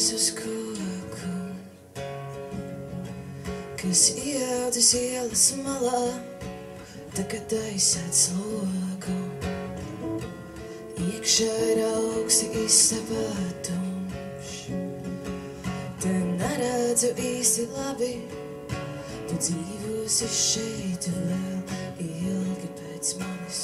Sēžos uz koku, kas ieaudzis ielas malā, tagad aizsēdz loku. Iekšā ir augsti istaba tumšs, te neredzu īsti labi, tu dzīvosi šeit vēl ilgi pēc manis.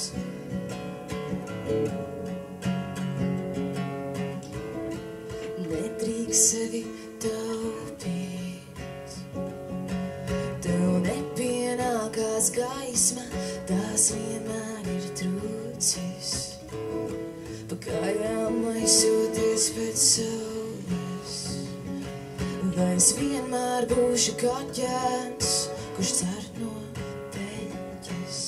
Nedrīkst sevi taupīt, tev nepienākās gaisma, tās vienmēr ir trūcis. Pa kājām maisoties pēc saules, vai es vienmēr būšu kaķēns, kurš cer no peļķes.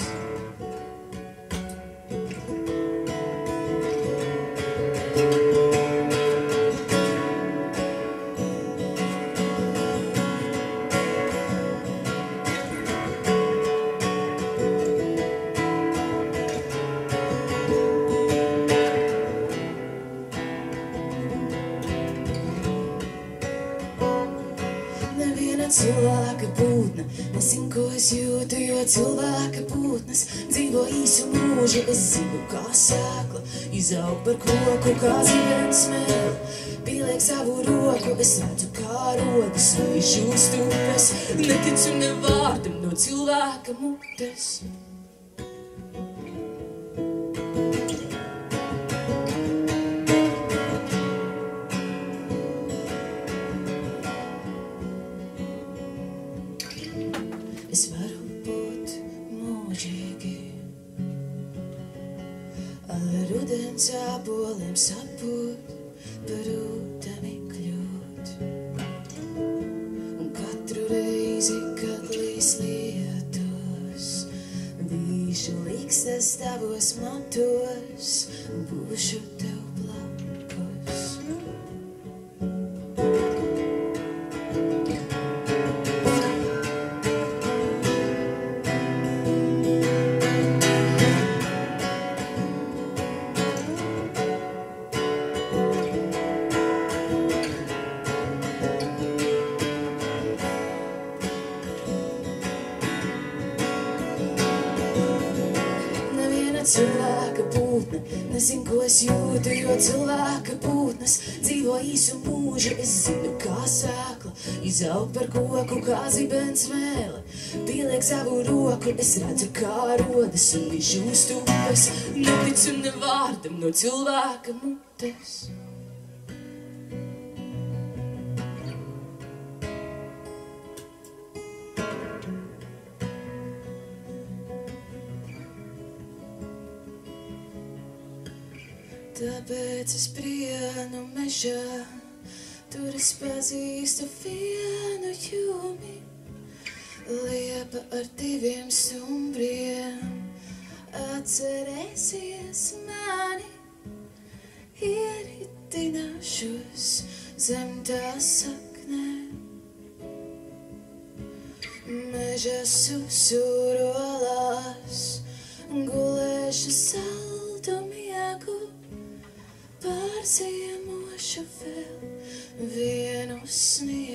Cilvēka būtne, nezinu, ko es jūtu, jo cilvēka būtnes dzīvo īsu mūžu. Es zinu, kā sēkla izaug par koku, kā zibens smēle pieliek savu roku. Es redzu, kā rodas vai žūst upes, neticu ne vārdam no cilvēka mutes. Es varu būt mūžīgi, ar rudens āboliem sapūt, par ūdeni kļūt. Un katru reizi, kad līs lietus, vīšu likstas tavos matos, būšu tev blakus. Cilvēka būtne, nezinu, ko es jūtu, jo cilvēka būtnes dzīvo īsu mūžu. Es zinu, kā sēkla izaug par koku, kā zibens mēle pieliek savu roku. Es redzu, kā rodas un žūst upes, neticu ne vārdam no cilvēka mutes. Tāpēc es prienu mežā, tur es pazīstu vienu jūmi. Liepa ar 2 stumbriem, atcerēsies mani, ieritināšos zem tās saknēm. Meža susurolās, gulēšu saldu miegu, pārziemošu vēl vienu sniegu.